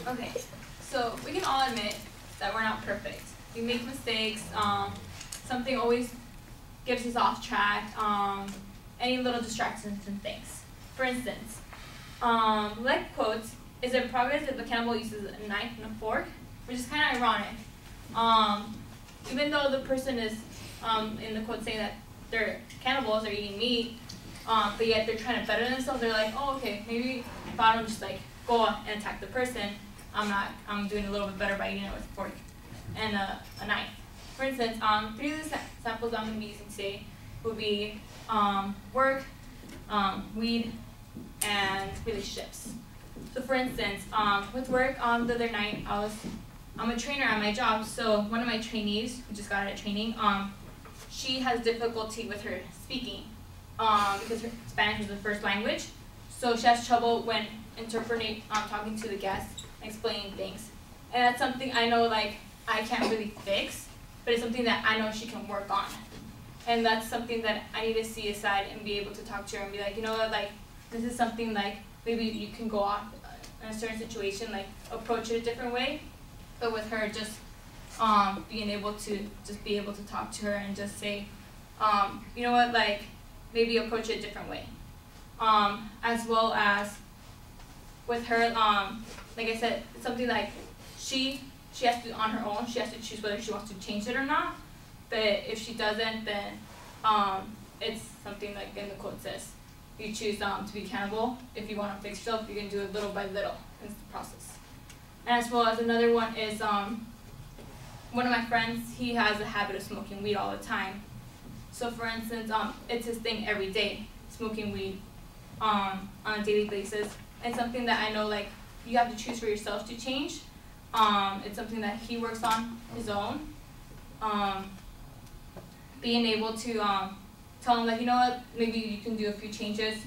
Okay, so we can all admit that we're not perfect. We make mistakes. Something always gives us off track. Any little distractions and things. For instance, like quotes, is it progress if the cannibal uses a knife and a fork? Which is kind of ironic. Even though the person is in the quote saying that they're cannibals, they're eating meat, but yet they're trying to better themselves. They're like, oh, okay, maybe if I don't just like go and attack the person, I'm doing a little bit better by eating it with a fork and a knife. For instance, 3 of the samples I'm going to be using today would be work, weed, and relationships. So for instance, with work, the other night, I'm a trainer at my job, so one of my trainees, who just got out of training, she has difficulty with her speaking because her Spanish is the first language. So she has trouble when interpreting, talking to the guests, explaining things. And that's something I know like I can't really fix, but it's something that I know she can work on. And that's something that I need to see aside and be able to talk to her and be like, you know what, like, this is something like, maybe you can go off in a certain situation, like, approach it a different way. But with her, just being able to talk to her and just say, you know what, like, maybe approach it a different way. As well as with her, like I said, it's something like she has to, on her own, she has to choose whether she wants to change it or not. But if she doesn't, then it's something like in the quote says, you choose to be cannibal. If you want to fix yourself, you can do it little by little in the process. And as well as another one is one of my friends, he has a habit of smoking weed all the time. So for instance, it's his thing every day, smoking weed on a daily basis. It's something that I know like you have to choose for yourself to change. It's something that he works on his own. Being able to tell him like, you know what, maybe you can do a few changes,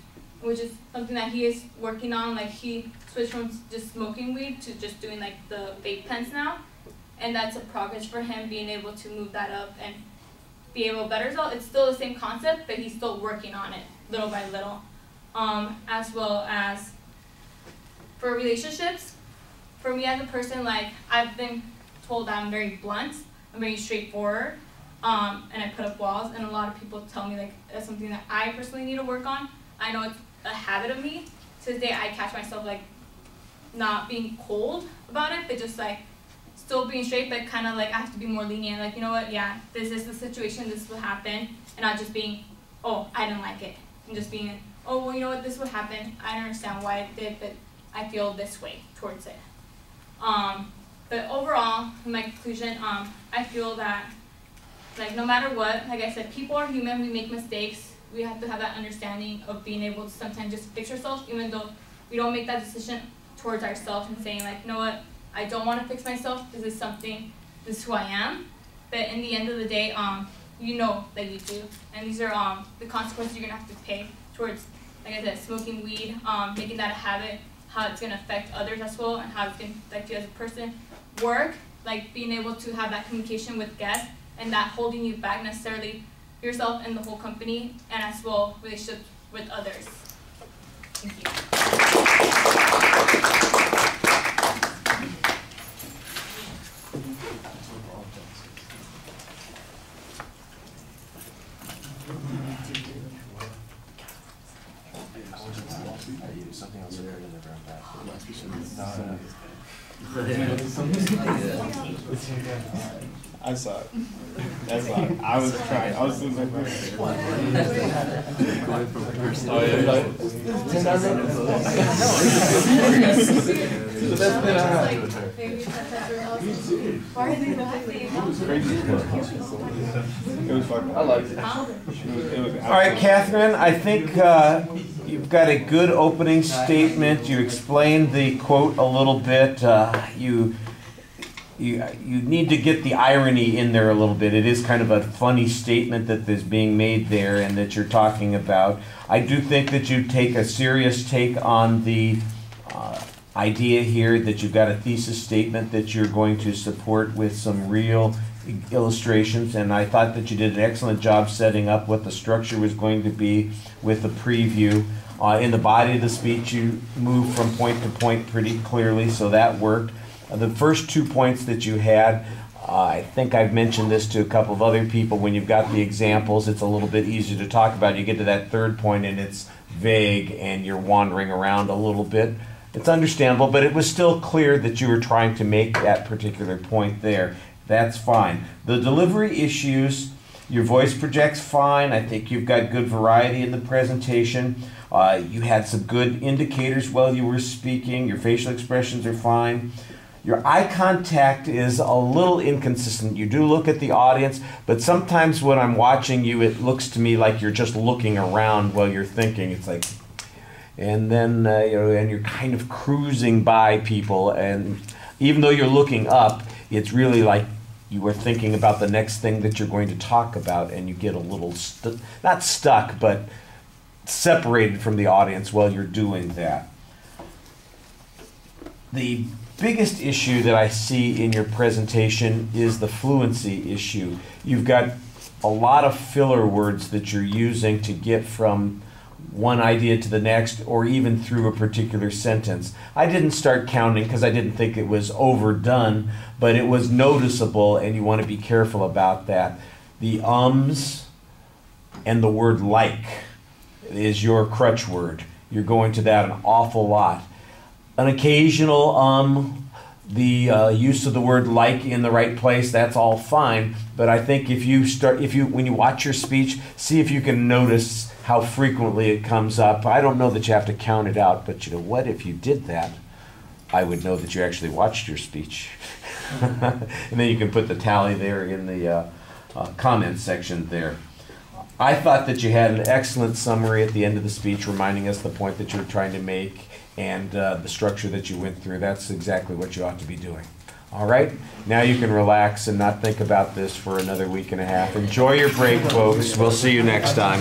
which is something that he is working on. Like he switched from just smoking weed to just doing like the vape pens now. And that's a progress for him, being able to move that up and be able to better result. It's still the same concept, but he's still working on it little by little. As well as for relationships, for me as a person, like I've been told that I'm very blunt, I'm very straightforward, and I put up walls, and a lot of people tell me like that's something that I personally need to work on. I know it's a habit of me. To this day, I catch myself like not being cold about it, but just like still being straight, but kind of like I have to be more lenient. Like, you know what, yeah, this is the situation, this will happen, and not just being, oh, I didn't like it, and just being, oh, well, you know what, this would happen. I don't understand why it did, but I feel this way towards it. But overall, in my conclusion, I feel that, like, no matter what, like I said, people are human, we make mistakes. We have to have that understanding of being able to sometimes just fix ourselves, even though we don't make that decision towards ourselves and saying, like, you know what, I don't want to fix myself, this is who I am. But in the end of the day, you know that you do. And these are the consequences you're going to have to pay towards, like I said, smoking weed, making that a habit, how it's going to affect others as well, and how it's going to affect you as a person. Work, like being able to have that communication with guests, and that holding you back necessarily yourself and the whole company, and as well relationships with others. Thank you. Something else there in the ground back. I saw it. That's like I was trying. I was doing my best. Oh yeah, like Why are they laughing? it was fun. I liked it. All right, Catherine, I think you've got a good opening statement. You explained the quote a little bit. You need to get the irony in there a little bit. It is kind of a funny statement that is being made there and that you're talking about. I do think that you take a serious take on the idea here that you've got a thesis statement that you're going to support with some real illustrations, and I thought that you did an excellent job setting up what the structure was going to be with the preview. In the body of the speech, you moved from point to point pretty clearly, so that worked. The first 2 points that you had, I think I've mentioned this to a couple of other people. When you've got the examples, it's a little bit easier to talk about. You get to that third point and it's vague and you're wandering around a little bit. It's understandable, but it was still clear that you were trying to make that particular point there. That's fine. The delivery issues, your voice projects fine. I think you've got good variety in the presentation. You had some good indicators while you were speaking. Your facial expressions are fine. Your eye contact is a little inconsistent. You do look at the audience, but sometimes when I'm watching you, it looks to me like you're just looking around while you're thinking. It's like, and then and you're kind of cruising by people, and even though you're looking up, it's really like you were thinking about the next thing that you're going to talk about, and you get a little not stuck, but separated from the audience while you're doing that. The biggest issue that I see in your presentation is the fluency issue. You've got a lot of filler words that you're using to get from one idea to the next, or even through a particular sentence. I didn't start counting because I didn't think it was overdone, but it was noticeable, and you want to be careful about that. The ums and the word like is your crutch word. You're going to that an awful lot. An occasional the use of the word like in the right place, that's all fine, but I think when you watch your speech, see if you can notice how frequently it comes up. I don't know that you have to count it out, but you know what, if you did that, I would know that you actually watched your speech. And then you can put the tally there in the comment section there. I thought that you had an excellent summary at the end of the speech, reminding us the point that you were trying to make, and the structure that you went through. That's exactly what you ought to be doing. All right? Now you can relax and not think about this for another week and a half. Enjoy your break, folks. We'll see you next time.